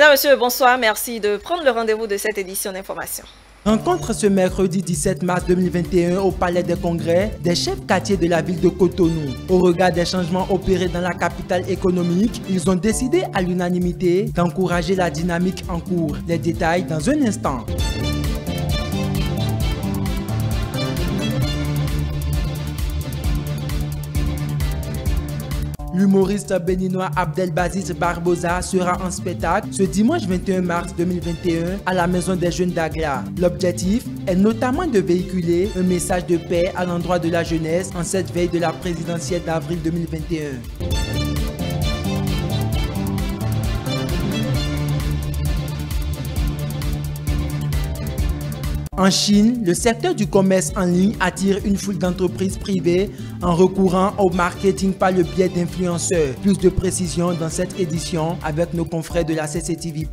Mesdames, Messieurs, bonsoir. Merci de prendre le rendez-vous de cette édition d'information. Rencontre ce mercredi 17 mars 2021 au Palais des Congrès des chefs quartiers de la ville de Cotonou. Au regard des changements opérés dans la capitale économique, ils ont décidé à l'unanimité d'encourager la dynamique en cours. Les détails dans un instant. L'humoriste béninois Abdelbaziz Barbosa sera en spectacle ce dimanche 21 mars 2021 à la Maison des Jeunes d'Agla. L'objectif est notamment de véhiculer un message de paix à l'endroit de la jeunesse en cette veille de la présidentielle d'avril 2021. En Chine, le secteur du commerce en ligne attire une foule d'entreprises privées en recourant au marketing par le biais d'influenceurs. Plus de précisions dans cette édition avec nos confrères de la CCTV+.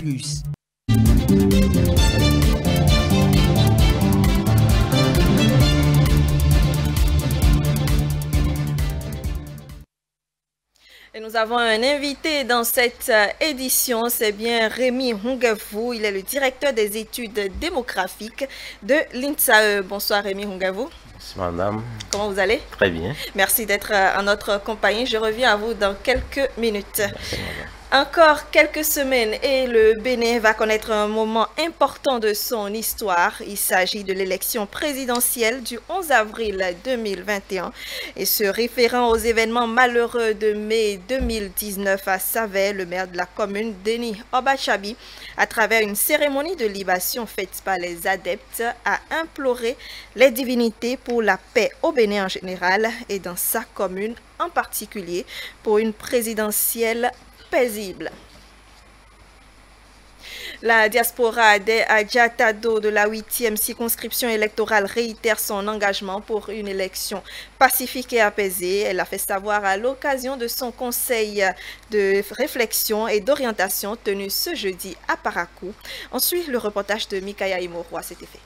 Et nous avons un invité dans cette édition, c'est bien Rémi Hungavou. Il est le directeur des études démographiques de l'INSAE. Bonsoir Rémi Hungavou. Merci madame. Comment vous allez? Très bien. Merci d'être en notre compagnie. Je reviens à vous dans quelques minutes. Merci madame. Encore quelques semaines et le Bénin va connaître un moment important de son histoire. Il s'agit de l'élection présidentielle du 11 avril 2021 et se référant aux événements malheureux de mai 2019 à Savet, le maire de la commune, Denis Obachabi, à travers une cérémonie de libation faite par les adeptes, a imploré les divinités pour la paix au Bénin en général et dans sa commune en particulier pour une présidentielle paisible. La diaspora des Adjatado de la 8e circonscription électorale réitère son engagement pour une élection pacifique et apaisée. Elle a fait savoir à l'occasion de son conseil de réflexion et d'orientation tenu ce jeudi à Parakou. Ensuite, le reportage de Mikaya Imoro à cet effet.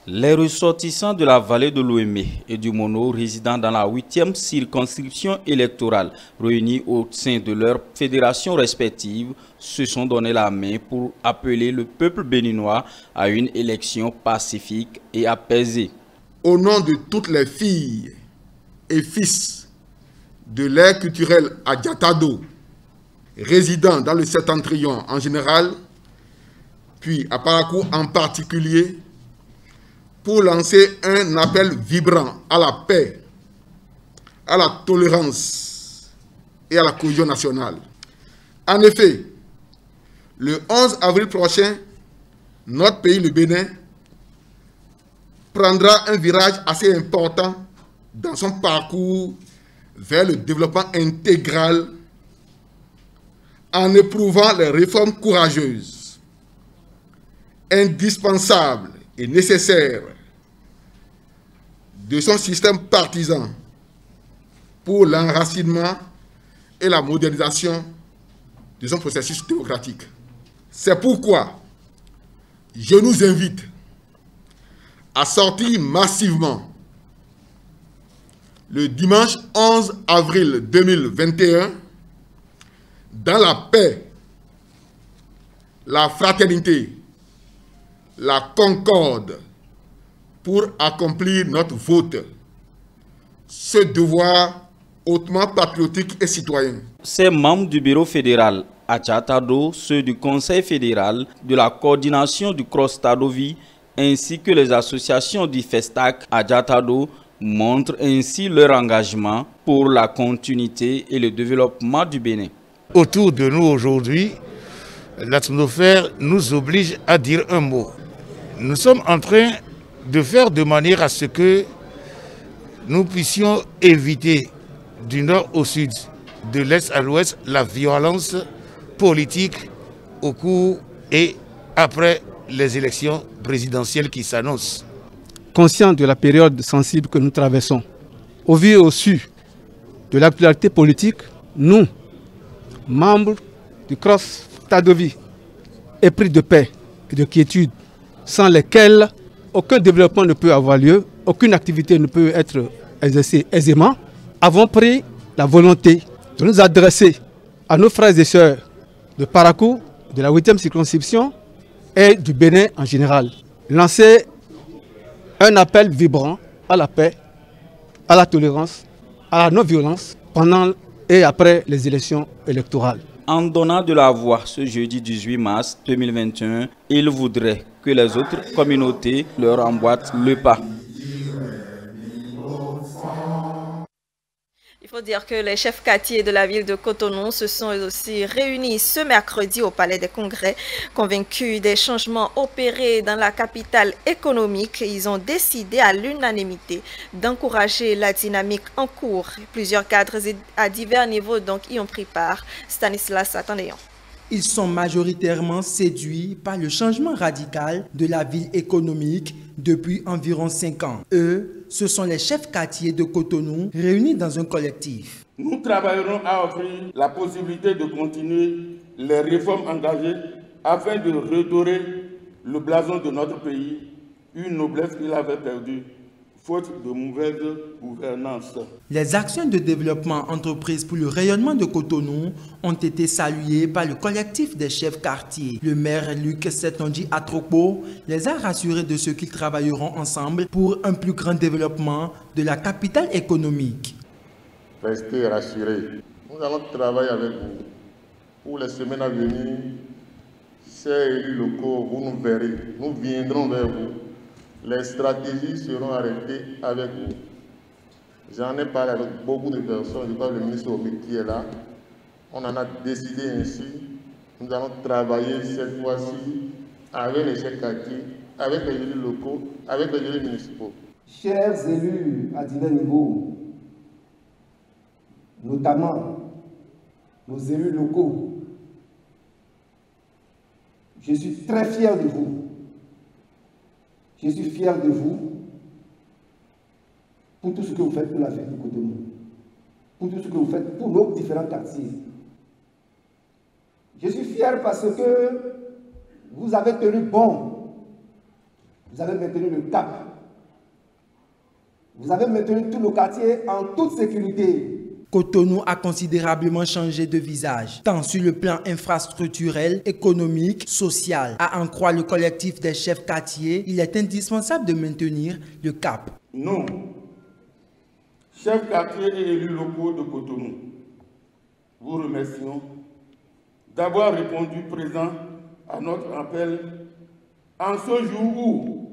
Les ressortissants de la vallée de l'Ouémé et du Mono résidant dans la 8e circonscription électorale réunis au sein de leurs fédérations respectives se sont donné la main pour appeler le peuple béninois à une élection pacifique et apaisée. Au nom de toutes les filles et fils de l'ère culturelle Adjatado résidant dans le Septentrion en général, puis à Parakou en particulier, pour lancer un appel vibrant à la paix, à la tolérance et à la cohésion nationale. En effet, le 11 avril prochain, notre pays, le Bénin, prendra un virage assez important dans son parcours vers le développement intégral en éprouvant les réformes courageuses, indispensables et nécessaire de son système partisan pour l'enracinement et la modernisation de son processus démocratique. C'est pourquoi je nous invite à sortir massivement le dimanche 11 avril 2021 dans la paix, la fraternité, la concorde pour accomplir notre vote, ce devoir hautement patriotique et citoyen. Ces membres du bureau fédéral Adjatado, ceux du conseil fédéral, de la coordination du Cross Tadovi, ainsi que les associations du Festac Adjatado montrent ainsi leur engagement pour la continuité et le développement du Bénin. Autour de nous aujourd'hui, l'atmosphère nous oblige à dire un mot. Nous sommes en train de faire de manière à ce que nous puissions éviter du nord au sud, de l'est à l'ouest, la violence politique au cours et après les élections présidentielles qui s'annoncent. Conscient de la période sensible que nous traversons, au vu et au su de l'actualité politique, nous, membres du Cross Tadovi, épris de paix et de quiétude, sans lesquels aucun développement ne peut avoir lieu, aucune activité ne peut être exercée aisément, avons pris la volonté de nous adresser à nos frères et sœurs de Parakou, de la 8e circonscription et du Bénin en général. Lancer un appel vibrant à la paix, à la tolérance, à la non-violence pendant et après les élections électorales. En donnant de la voix ce jeudi 18 mars 2021, il voudrait que les autres communautés leur emboîtent le pas. Il faut dire que les chefs quartiers de la ville de Cotonou se sont aussi réunis ce mercredi au Palais des Congrès. Convaincus des changements opérés dans la capitale économique, ils ont décidé à l'unanimité d'encourager la dynamique en cours. Plusieurs cadres à divers niveaux donc y ont pris part. Stanislas Atandéon. Ils sont majoritairement séduits par le changement radical de la ville économique depuis environ 5 ans. Eux, ce sont les chefs quartiers de Cotonou réunis dans un collectif. Nous travaillerons à offrir la possibilité de continuer les réformes engagées afin de redorer le blason de notre pays, une noblesse qu'il avait perdue, faute de mauvaise gouvernance. Les actions de développement entreprises pour le rayonnement de Cotonou ont été saluées par le collectif des chefs quartiers. Le maire Luc Setonji Atropo les a rassurés de ce qu'ils travailleront ensemble pour un plus grand développement de la capitale économique. Restez rassurés. Nous allons travailler avec vous. Pour les semaines à venir, chers élus locaux, vous nous verrez. Nous viendrons vers vous. Les stratégies seront arrêtées avec vous. J'en ai parlé avec beaucoup de personnes. Je crois que le ministre Omi qui est là. On en a décidé ainsi. Nous allons travailler cette fois-ci avec les chefs quartiers, avec les élus locaux, avec les élus municipaux. Chers élus à divers niveaux, notamment nos élus locaux, je suis très fier de vous. Je suis fier de vous pour tout ce que vous faites pour la ville de Cotonou, pour tout ce que vous faites pour nos différents quartiers. Je suis fier parce que vous avez tenu bon, vous avez maintenu le cap, vous avez maintenu tous nos quartiers en toute sécurité. Cotonou a considérablement changé de visage, tant sur le plan infrastructurel, économique, social. À en croire le collectif des chefs quartiers, il est indispensable de maintenir le cap. Nous, chefs quartiers et élus locaux de Cotonou, vous remercions d'avoir répondu présent à notre appel en ce jour où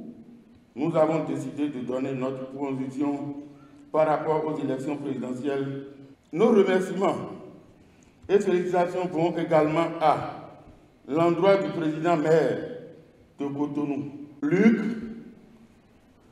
nous avons décidé de donner notre position par rapport aux élections présidentielles. Nos remerciements et félicitations vont également à l'endroit du président maire de Cotonou, Luc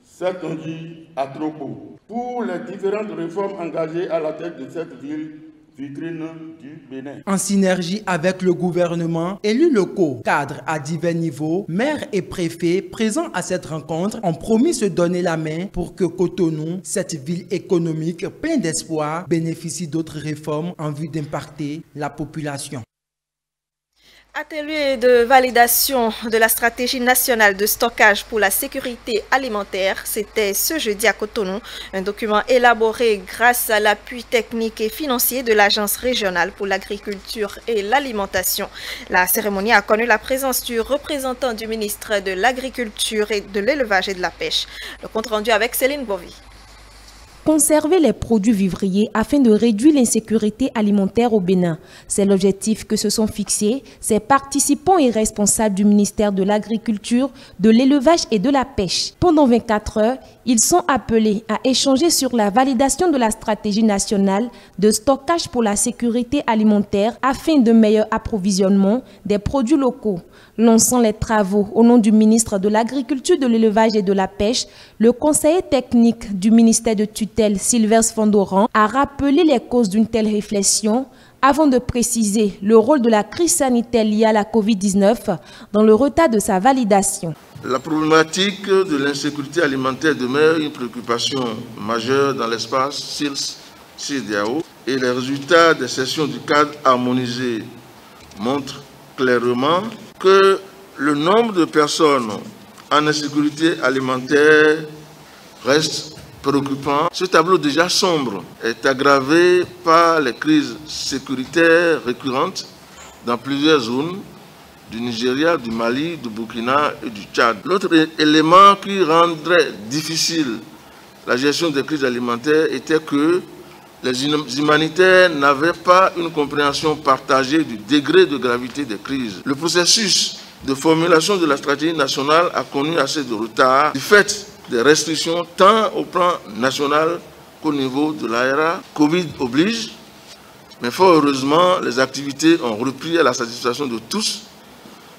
Setonji Atropo, pour les différentes réformes engagées à la tête de cette ville vitrine du Bénin. En synergie avec le gouvernement, élus locaux, cadres à divers niveaux, maires et préfets présents à cette rencontre ont promis se donner la main pour que Cotonou, cette ville économique pleine d'espoir, bénéficie d'autres réformes en vue d'impacter la population. Atelier de validation de la stratégie nationale de stockage pour la sécurité alimentaire, c'était ce jeudi à Cotonou, un document élaboré grâce à l'appui technique et financier de l'Agence régionale pour l'agriculture et l'alimentation. La cérémonie a connu la présence du représentant du ministre de l'Agriculture et de l'Élevage et de la Pêche. Le compte rendu avec Céline Bovy. Conserver les produits vivriers afin de réduire l'insécurité alimentaire au Bénin. C'est l'objectif que se sont fixés ces participants et responsables du ministère de l'Agriculture, de l'Élevage et de la Pêche. Pendant 24 heures, ils sont appelés à échanger sur la validation de la stratégie nationale de stockage pour la sécurité alimentaire afin de meilleur approvisionnement des produits locaux. Lançant les travaux au nom du ministre de l'Agriculture, de l'Élevage et de la Pêche, le conseiller technique du ministère de tutelle, Sylvestre Fondoran, a rappelé les causes d'une telle réflexion avant de préciser le rôle de la crise sanitaire liée à la Covid-19 dans le retard de sa validation. La problématique de l'insécurité alimentaire demeure une préoccupation majeure dans l'espace CIRS-CIDAO et les résultats des sessions du cadre harmonisé montrent clairement que le nombre de personnes en insécurité alimentaire reste préoccupant. Ce tableau déjà sombre est aggravé par les crises sécuritaires récurrentes dans plusieurs zones du Nigeria, du Mali, du Burkina et du Tchad. L'autre élément qui rendrait difficile la gestion des crises alimentaires était que les humanitaires n'avaient pas une compréhension partagée du degré de gravité des crises. Le processus de formulation de la stratégie nationale a connu assez de retard du fait des restrictions tant au plan national qu'au niveau de l'ARA. Covid oblige, mais fort heureusement, les activités ont repris à la satisfaction de tous,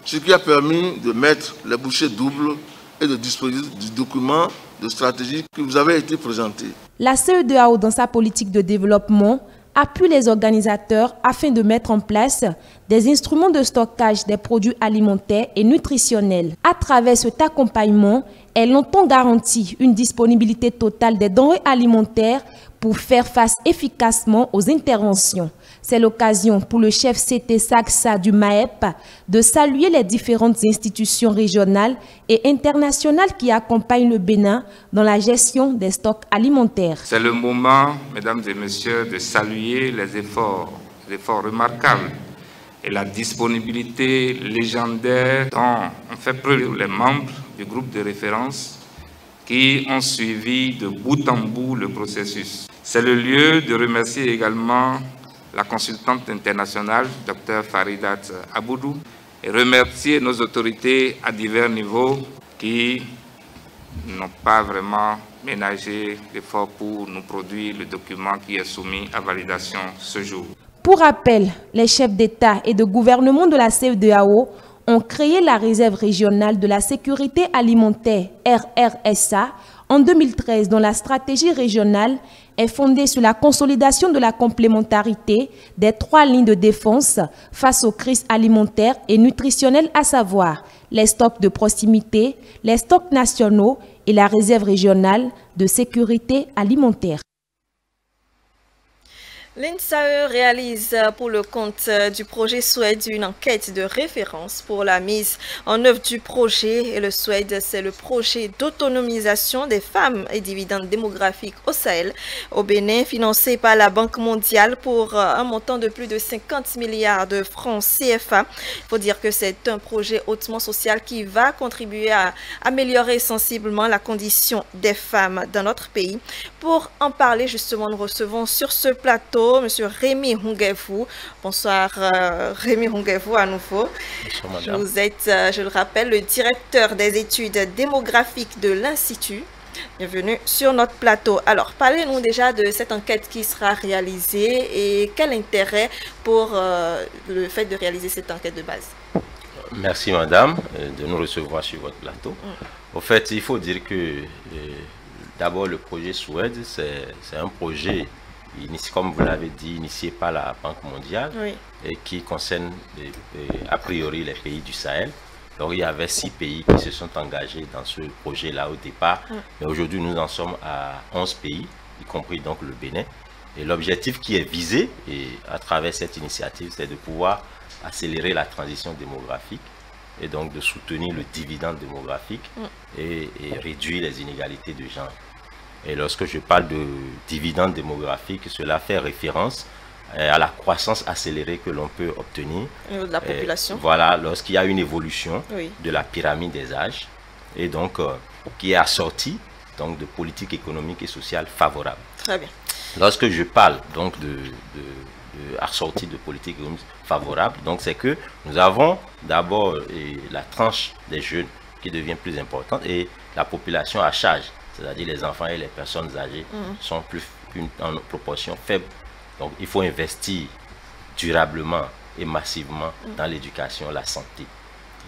ce qui a permis de mettre les bouchées doubles et de disposer du document de stratégie qui vous avait été présenté. La CEDEAO, dans sa politique de développement, appuie les organisateurs afin de mettre en place des instruments de stockage des produits alimentaires et nutritionnels. À travers cet accompagnement, elle entend garantir une disponibilité totale des denrées alimentaires pour faire face efficacement aux interventions. C'est l'occasion pour le chef CT SACSA du MAEP de saluer les différentes institutions régionales et internationales qui accompagnent le Bénin dans la gestion des stocks alimentaires. C'est le moment, mesdames et messieurs, de saluer les efforts remarquables et la disponibilité légendaire dont ont fait preuve les membres du groupe de référence qui ont suivi de bout en bout le processus. C'est le lieu de remercier également la consultante internationale, Dr Faridat Aboudou, et remercier nos autorités à divers niveaux qui n'ont pas vraiment ménagé l'effort pour nous produire le document qui est soumis à validation ce jour. Pour rappel, les chefs d'État et de gouvernement de la CEDEAO ont créé la réserve régionale de la sécurité alimentaire RRSA en 2013, dont la stratégie régionale est fondée sur la consolidation de la complémentarité des 3 lignes de défense face aux crises alimentaires et nutritionnelles, à savoir les stocks de proximité, les stocks nationaux et la réserve régionale de sécurité alimentaire. L'INSAE réalise pour le compte du projet SWED une enquête de référence pour la mise en œuvre du projet. Et le SWED, c'est le projet d'autonomisation des femmes et dividendes démographiques au Sahel, au Bénin, financé par la Banque mondiale pour un montant de plus de 50 milliards de francs CFA. Il faut dire que c'est un projet hautement social qui va contribuer à améliorer sensiblement la condition des femmes dans notre pays. Pour en parler, justement, nous recevons sur ce plateau Monsieur Rémi Hungevou. Bonsoir Rémi Hungevou à nouveau. Bonsoir, vous êtes, je le rappelle, le directeur des études démographiques de l'Institut. Bienvenue sur notre plateau. Alors, parlez-nous déjà de cette enquête qui sera réalisée et quel intérêt pour le fait de réaliser cette enquête de base. Merci madame de nous recevoir sur votre plateau. Au fait, il faut dire que d'abord le projet SWED, c'est un projet, comme vous l'avez dit, initié par la Banque mondiale, oui, et qui concerne a priori les pays du Sahel. Donc il y avait 6 pays qui se sont engagés dans ce projet-là au départ, mais aujourd'hui nous en sommes à 11 pays, y compris donc le Bénin. Et l'objectif qui est visé et à travers cette initiative, c'est de pouvoir accélérer la transition démographique et donc de soutenir le dividende démographique et réduire les inégalités de genre. Et lorsque je parle de dividende démographique, cela fait référence à la croissance accélérée que l'on peut obtenir de la population. Voilà, lorsqu'il y a une évolution de la pyramide des âges et donc qui est assortie donc de politiques économiques et sociales favorables. Très bien. Lorsque je parle donc assortie de politiques économiques favorables, donc c'est que nous avons d'abord la tranche des jeunes qui devient plus importante et la population à charge, c'est-à-dire les enfants et les personnes âgées sont en proportion faible. Donc il faut investir durablement et massivement dans l'éducation, la santé,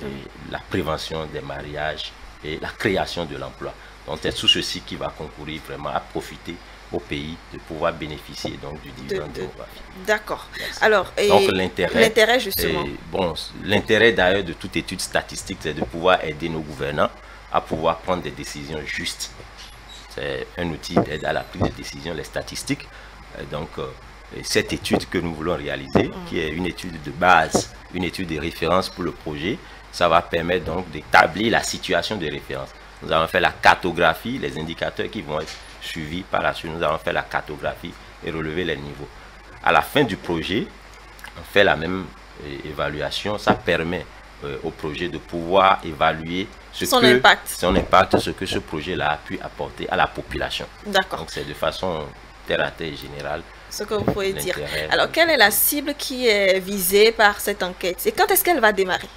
et la prévention des mariages et la création de l'emploi. Donc c'est tout ceci qui va concourir vraiment à profiter au pays de pouvoir bénéficier donc du dividende démographique. D'accord. Alors, donc l'intérêt justement. Bon, l'intérêt d'ailleurs de toute étude statistique, c'est de pouvoir aider nos gouvernants à pouvoir prendre des décisions justes. C'est un outil d'aide à la prise de décision, les statistiques. Donc cette étude que nous voulons réaliser, qui est une étude de base, une étude de référence pour le projet, ça va permettre donc d'établir la situation de référence. Nous avons fait la cartographie, les indicateurs qui vont être suivis par la suite. Nous avons fait la cartographie et relever les niveaux. À la fin du projet, on fait la même évaluation. Ça permet au projet de pouvoir évaluer son impact, ce que ce projet-là a pu apporter à la population. D'accord. Donc c'est de façon terre à terre générale. Ce que vous pouvez dire. Alors, quelle est la cible qui est visée par cette enquête et quand est-ce qu'elle va démarrer?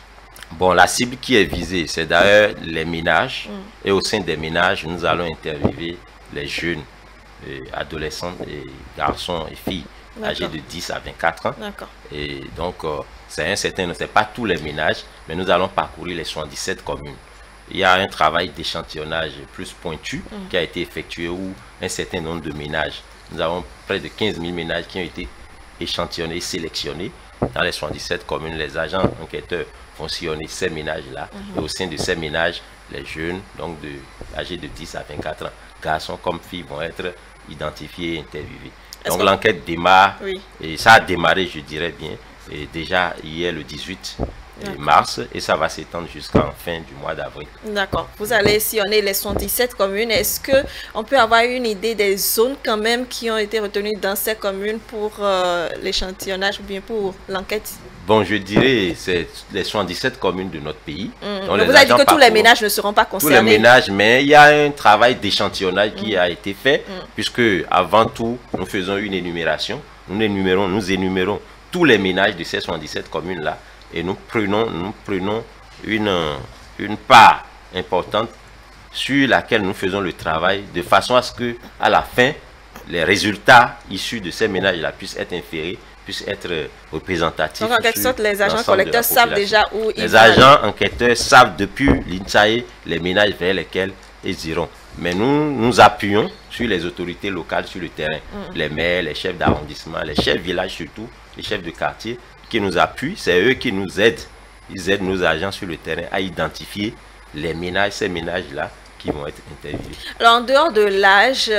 Bon, la cible qui est visée, c'est d'ailleurs les ménages. Et au sein des ménages, nous allons interviewer les jeunes, adolescents, et garçons et filles âgés de 10 à 24 ans. Et donc, c'est pas tous les ménages, mais nous allons parcourir les 77 communes. Il y a un travail d'échantillonnage plus pointu qui a été effectué où un certain nombre de ménages, nous avons près de 15 000 ménages qui ont été échantillonnés, sélectionnés. Dans les 77 communes, les agents enquêteurs vont sillonner ces ménages-là. Et au sein de ces ménages, les jeunes, donc âgés de 10 à 24 ans, garçons comme filles, vont être identifiés et interviewés. Donc l'enquête démarre, et ça a démarré, je dirais bien, et déjà hier le 18 mars, et ça va s'étendre jusqu'en fin du mois d'avril. D'accord. Vous allez sillonner les 77 communes. Est-ce qu'on peut avoir une idée des zones quand même qui ont été retenues dans ces communes pour l'échantillonnage ou bien pour l'enquête? Bon, je dirais c'est les 77 communes de notre pays. Vous avez dit que tous les ménages ne seront pas concernés. Tous les ménages, mais il y a un travail d'échantillonnage qui a été fait, puisque avant tout, nous faisons une énumération. Nous énumérons tous les ménages de ces 77 communes-là. Et nous prenons une part importante sur laquelle nous faisons le travail de façon à ce que, à la fin, les résultats issus de ces ménages-là puissent être inférés, puissent être représentatifs. Donc en quelque sorte, les agents collecteurs savent déjà où ils vont. Les agents enquêteurs savent depuis l'INSAE les ménages vers lesquels ils iront. Mais nous appuyons sur les autorités locales sur le terrain, les maires, les chefs d'arrondissement, les chefs de village surtout, les chefs de quartier, qui nous appuient, c'est eux qui nous aident. Ils aident nos agents sur le terrain à identifier les ménages, ces ménages-là qui vont être interviewés. Alors, en dehors de l'âge,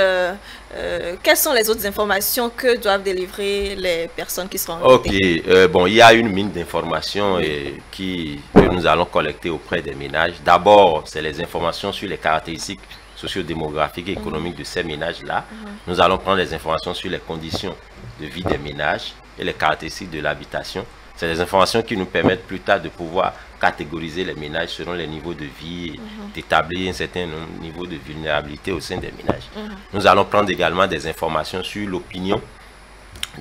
quelles sont les autres informations que doivent délivrer les personnes qui seront enquêtées? Ok, bon, il y a une mine d'informations que nous allons collecter auprès des ménages. D'abord, c'est les informations sur les caractéristiques socio-démographiques et économiques de ces ménages-là. Nous allons prendre les informations sur les conditions de vie des ménages et les caractéristiques de l'habitation. C'est des informations qui nous permettent plus tard de pouvoir catégoriser les ménages selon les niveaux de vie et d'établir un certain niveau de vulnérabilité au sein des ménages. Nous allons prendre également des informations sur l'opinion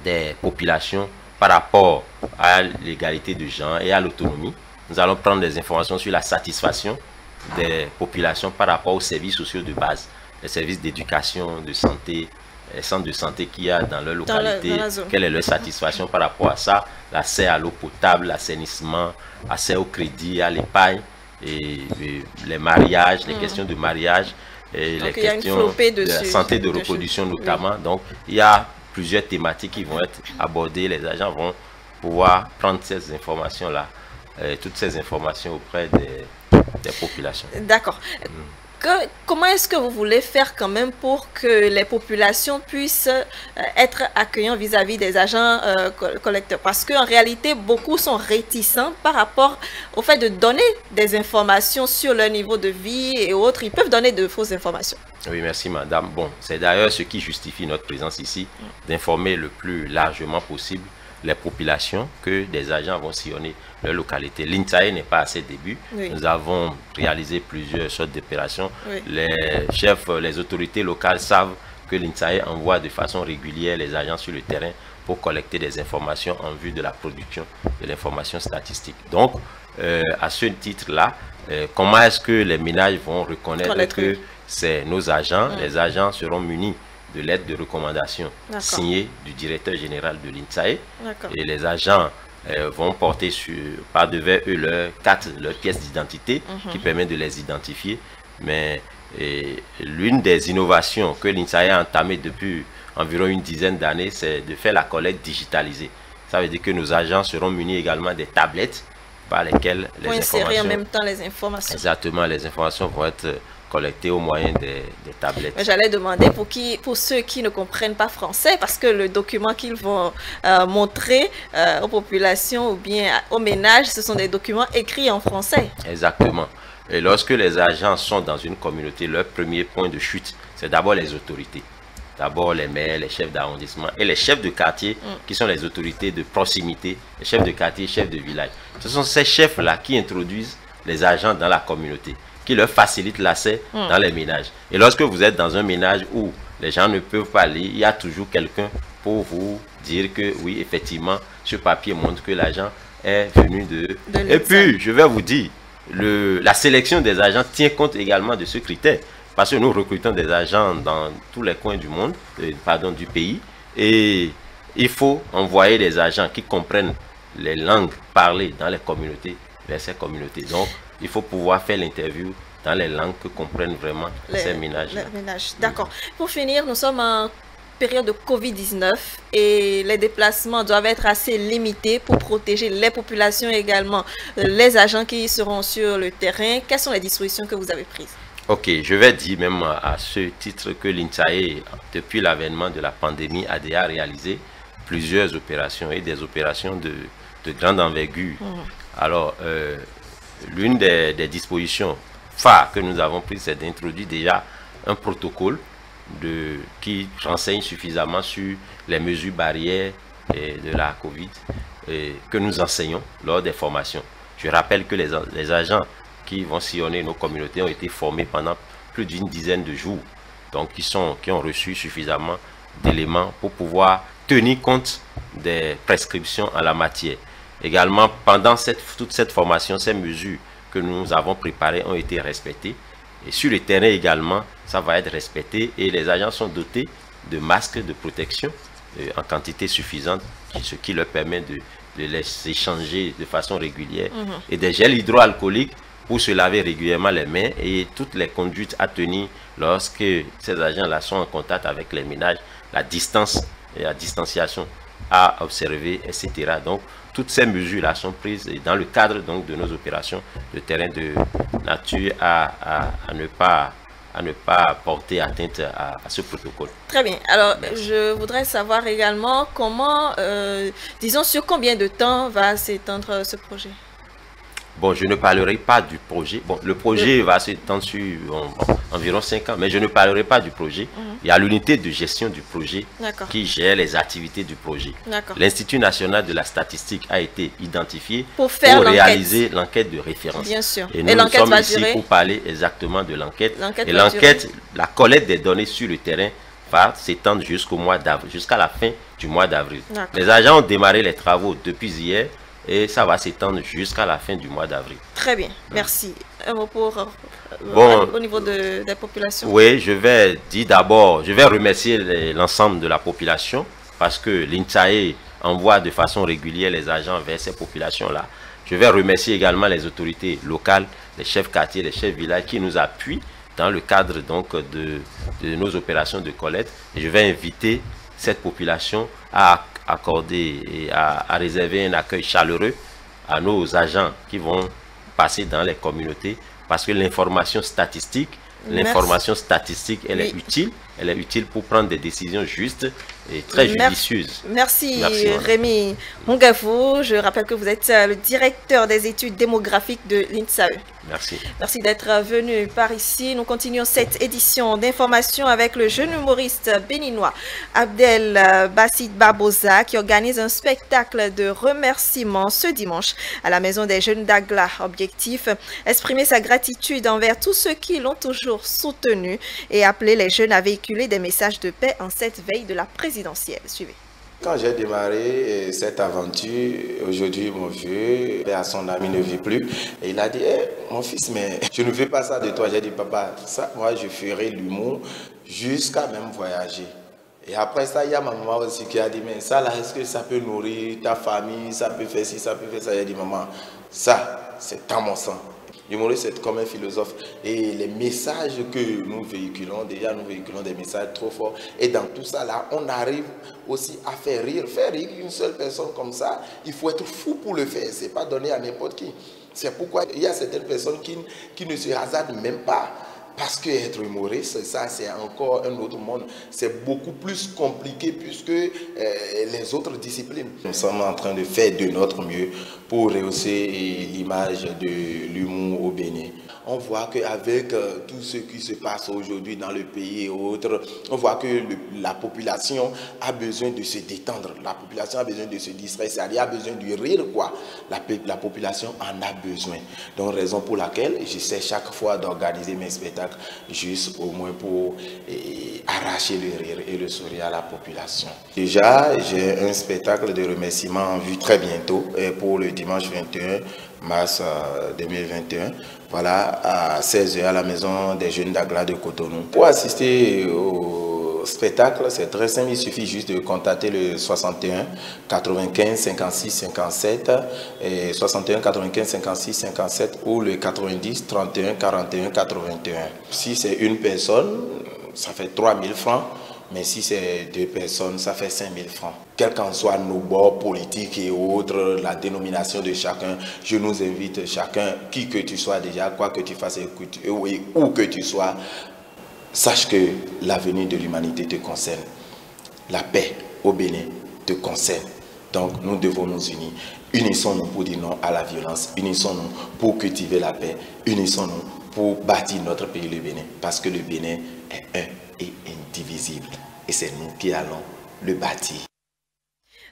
des populations par rapport à l'égalité de genre et à l'autonomie. Nous allons prendre des informations sur la satisfaction des populations par rapport aux services sociaux de base, les services d'éducation, de santé, les centres de santé qu'il y a dans leur localité, quelle est leur satisfaction par rapport à ça, l'accès à l'eau potable, l'assainissement, accès au crédit, à l'épargne, et les mariages, les questions de mariage, et les questions de la santé de reproduction notamment. Donc il y a plusieurs thématiques qui vont être abordées, les agents vont pouvoir prendre ces informations-là, toutes ces informations auprès des populations. D'accord. Comment est-ce que vous voulez faire quand même pour que les populations puissent être accueillants vis-à-vis des agents collecteurs? Parce qu'en réalité, beaucoup sont réticents par rapport au fait de donner des informations sur leur niveau de vie et autres. Ils peuvent donner de fausses informations. Oui, merci madame. Bon, c'est d'ailleurs ce qui justifie notre présence ici, d'informer le plus largement possible les populations que des agents vont sillonner leur localité. L'INSAE n'est pas à ses débuts. Nous avons réalisé plusieurs sortes d'opérations. Les chefs, les autorités locales savent que l'INSAE envoie de façon régulière les agents sur le terrain pour collecter des informations en vue de la production de l'information statistique. Donc, à ce titre-là, comment est-ce que les ménages vont reconnaître que c'est nos agents? Les agents seront munis de lettres de recommandation signées du directeur général de l'INSAE. Et les agents vont porter par devers eux leur pièce d'identité qui permet de les identifier. Mais l'une des innovations que l'INSAE a entamées depuis environ une dizaine d'années, c'est de faire la collecte digitalisée. Ça veut dire que nos agents seront munis également des tablettes par lesquelles les informations... insérer en même temps les informations. Exactement, les informations vont être collectées au moyen des tablettes. J'allais demander pour ceux qui ne comprennent pas français, parce que le document qu'ils vont montrer aux populations ou bien aux ménages, ce sont des documents écrits en français. Exactement. Et lorsque les agents sont dans une communauté, leur premier point de chute, c'est d'abord les autorités. d'abord les maires, les chefs d'arrondissement et les chefs de quartier qui sont les autorités de proximité, les chefs de quartier, chefs de village. Ce sont ces chefs-là qui introduisent les agents dans la communauté, qui leur facilitent l'accès dans les ménages. Et lorsque vous êtes dans un ménage où les gens ne peuvent pas lire, il y a toujours quelqu'un pour vous dire que oui, effectivement, ce papier montre que l'agent est venu de... Et puis, je vais vous dire, la sélection des agents tient compte également de ce critère. Parce que nous recrutons des agents dans tous les coins du monde, du pays. Et il faut envoyer des agents qui comprennent les langues parlées dans les communautés, vers ces communautés. Donc, il faut pouvoir faire l'interview dans les langues que comprennent vraiment ces ménages. D'accord. Pour finir, nous sommes en période de Covid-19 et les déplacements doivent être assez limités pour protéger les populations et également les agents qui seront sur le terrain. Quelles sont les dispositions que vous avez prises? Ok, je vais dire même à ce titre que l'INSAE, depuis l'avènement de la pandémie, a déjà réalisé plusieurs opérations et des opérations de grande envergure. Alors, l'une des dispositions phares que nous avons prises, c'est d'introduire déjà un protocole qui renseigne suffisamment sur les mesures barrières de la Covid que nous enseignons lors des formations. Je rappelle que les agents qui vont sillonner nos communautés ont été formés pendant plus d'une dizaine de jours. Donc, qui ont reçu suffisamment d'éléments pour pouvoir tenir compte des prescriptions en la matière. Également, pendant toute cette formation, ces mesures que nous avons préparées ont été respectées. Et sur le terrain également, ça va être respecté. Et les agents sont dotés de masques de protection en quantité suffisante, ce qui leur permet de les échanger de façon régulière. Et des gels hydroalcooliques pour se laver régulièrement les mains et toutes les conduites à tenir lorsque ces agents-là sont en contact avec les ménages, la distance et la distanciation à observer, etc. Donc, toutes ces mesures-là sont prises dans le cadre donc, de nos opérations de terrain de nature à ne pas porter atteinte à ce protocole. Très bien. Alors, je voudrais savoir également comment, disons, sur combien de temps va s'étendre ce projet? Bon, je ne parlerai pas du projet. Bon, le projet va s'étendre sur environ 5 ans, mais je ne parlerai pas du projet. Il y a l'unité de gestion du projet qui gère les activités du projet. L'Institut national de la statistique a été identifié pour réaliser l'enquête de référence. Bien sûr. Et nous sommes ici pour parler exactement de l'enquête. Et l'enquête, la collecte des données sur le terrain va s'étendre jusqu'au mois d'avril, jusqu'à la fin du mois d'avril. Les agents ont démarré les travaux depuis hier. Et ça va s'étendre jusqu'à la fin du mois d'avril. Très bien, merci. Un mot au niveau des populations. Oui, je vais dire d'abord, je vais remercier l'ensemble de la population parce que l'INSAE envoie de façon régulière les agents vers ces populations-là. Je vais remercier également les autorités locales, les chefs quartiers, les chefs villages qui nous appuient dans le cadre donc, de nos opérations de collecte. Et je vais inviter cette population à accorder et à réserver un accueil chaleureux à nos agents qui vont passer dans les communautés parce que l'information statistique, elle est utile. Elle est utile pour prendre des décisions justes et très judicieuses. Merci Rémi Mungafou. Je rappelle que vous êtes le directeur des études démographiques de l'INSAE. Merci. Merci d'être venu par ici. Nous continuons cette édition d'information avec le jeune humoriste béninois Abdel Bassit Barbosa qui organise un spectacle de remerciements ce dimanche à la Maison des Jeunes d'Agla. Objectif, exprimer sa gratitude envers tous ceux qui l'ont toujours soutenu et appeler les jeunes à véhiculer des messages de paix en cette veille de la présidentielle. Suivez. Quand j'ai démarré cette aventure, aujourd'hui mon vieux, à son ami ne vit plus. Et il a dit, mon fils, mais je ne veux pas ça de toi. J'ai dit, papa, ça, moi je ferai l'humour jusqu'à même voyager. Et après ça, il y a ma maman aussi qui a dit, mais ça là, est-ce que ça peut nourrir ta famille, ça peut faire ci, ça peut faire ça. J'ai dit, maman, ça, c'est dans mon sang. L'humoriste, c'est comme un philosophe. Et les messages que nous véhiculons, déjà nous véhiculons des messages trop forts. Et dans tout ça, là, on arrive aussi à faire rire. Faire rire une seule personne comme ça, il faut être fou pour le faire. Ce n'est pas donné à n'importe qui. C'est pourquoi il y a certaines personnes qui ne se hasardent même pas Parce qu'être humoriste, ça c'est encore un autre monde. C'est beaucoup plus compliqué puisque les autres disciplines. Nous sommes en train de faire de notre mieux pour rehausser l'image de l'humour au Bénin. On voit qu'avec tout ce qui se passe aujourd'hui dans le pays et autres, on voit que la population a besoin de se détendre. La population a besoin de se distraire. Elle a besoin de rire, quoi. La population en a besoin. Donc, raison pour laquelle j'essaie chaque fois d'organiser mes spectacles juste au moins pour arracher le rire et le sourire à la population. Déjà, j'ai un spectacle de remerciement en vue très bientôt pour le dimanche 21 mars 2021. Voilà, à 16h à la maison des jeunes d'Agla de Cotonou. Pour assister au spectacle, c'est très simple, il suffit juste de contacter le 61 95 56 57 et 61 95 56 57 ou le 90 31 41 81. Si c'est une personne, ça fait 3 000 francs. Mais si c'est 2 personnes, ça fait 5 000 francs. Quels qu'en soient nos bords politiques et autres, la dénomination de chacun, je nous invite chacun, qui que tu sois déjà, quoi que tu fasses, où que tu sois, sache que l'avenir de l'humanité te concerne. La paix au Bénin te concerne. Donc nous devons nous unir. Unissons-nous pour dire non à la violence. Unissons-nous pour cultiver la paix. Unissons-nous pour bâtir notre pays, le Bénin. Parce que le Bénin est un et indivisible. Et c'est nous qui allons le bâtir.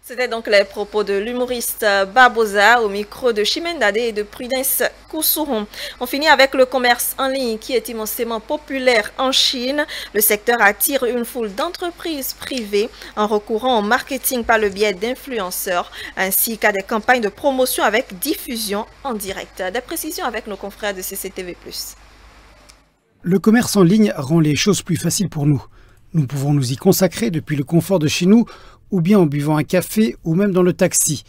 C'était donc les propos de l'humoriste Barbosa au micro de Chimène Dade et de Prudence Koussouron. On finit avec le commerce en ligne qui est immensément populaire en Chine. Le secteur attire une foule d'entreprises privées en recourant au marketing par le biais d'influenceurs ainsi qu'à des campagnes de promotion avec diffusion en direct. Des précisions avec nos confrères de CCTV+. Le commerce en ligne rend les choses plus faciles pour nous. Nous pouvons nous y consacrer depuis le confort de chez nous, ou bien en buvant un café, ou même dans le taxi.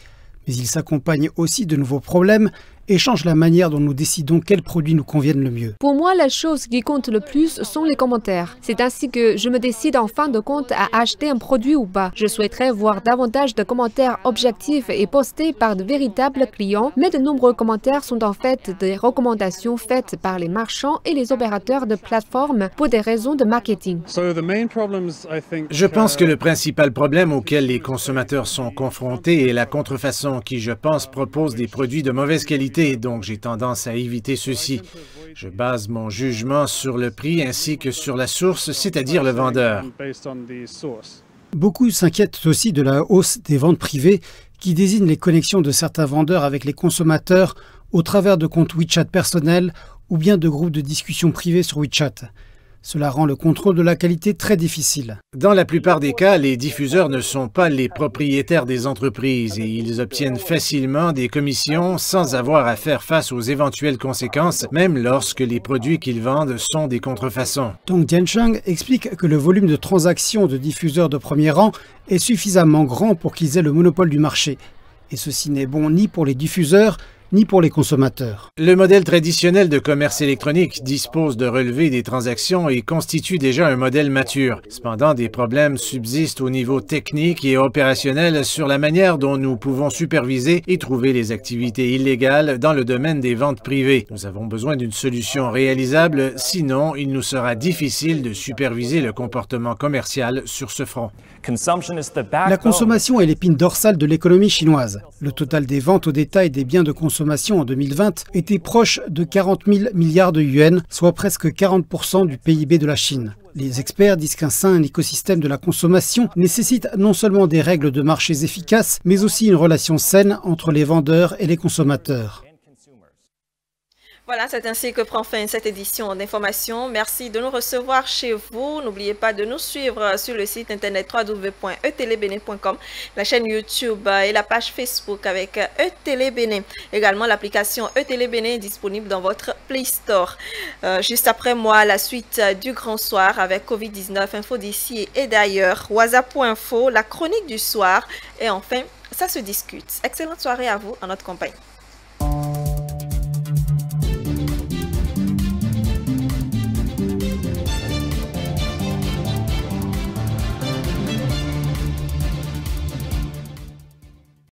Mais il s'accompagne aussi de nouveaux problèmes et change la manière dont nous décidons quels produits nous conviennent le mieux. Pour moi, la chose qui compte le plus sont les commentaires. C'est ainsi que je me décide en fin de compte à acheter un produit ou pas. Je souhaiterais voir davantage de commentaires objectifs et postés par de véritables clients, mais de nombreux commentaires sont en fait des recommandations faites par les marchands et les opérateurs de plateformes pour des raisons de marketing. Je pense que le principal problème auquel les consommateurs sont confrontés est la contrefaçon qui, je pense, propose des produits de mauvaise qualité. Donc j'ai tendance à éviter ceci. Je base mon jugement sur le prix ainsi que sur la source, c'est-à-dire le vendeur. Beaucoup s'inquiètent aussi de la hausse des ventes privées qui désignent les connexions de certains vendeurs avec les consommateurs au travers de comptes WeChat personnels ou bien de groupes de discussion privés sur WeChat. Cela rend le contrôle de la qualité très difficile. Dans la plupart des cas, les diffuseurs ne sont pas les propriétaires des entreprises et ils obtiennent facilement des commissions sans avoir à faire face aux éventuelles conséquences, même lorsque les produits qu'ils vendent sont des contrefaçons. Dong Jiansheng explique que le volume de transactions de diffuseurs de premier rang est suffisamment grand pour qu'ils aient le monopole du marché. Et ceci n'est bon ni pour les diffuseurs, ni pour les consommateurs. Le modèle traditionnel de commerce électronique dispose de relevés des transactions et constitue déjà un modèle mature. Cependant, des problèmes subsistent au niveau technique et opérationnel sur la manière dont nous pouvons superviser et trouver les activités illégales dans le domaine des ventes privées. Nous avons besoin d'une solution réalisable, sinon il nous sera difficile de superviser le comportement commercial sur ce front. La consommation est l'épine dorsale de l'économie chinoise. Le total des ventes au détail des biens de consommation en 2020 était proche de 40 000 milliards de yuans, soit presque 40% du PIB de la Chine. Les experts disent qu'un sain écosystème de la consommation nécessite non seulement des règles de marché efficaces, mais aussi une relation saine entre les vendeurs et les consommateurs. Voilà, c'est ainsi que prend fin cette édition d'information. Merci de nous recevoir chez vous. N'oubliez pas de nous suivre sur le site internet www.etelebene.com, la chaîne YouTube et la page Facebook avec Etelebene. Également, l'application Etelebene est disponible dans votre Play Store. Juste après moi, la suite du Grand Soir avec Covid-19, info d'ici et d'ailleurs, Waza.info, la chronique du soir et enfin, ça se discute. Excellente soirée à vous en notre compagnie.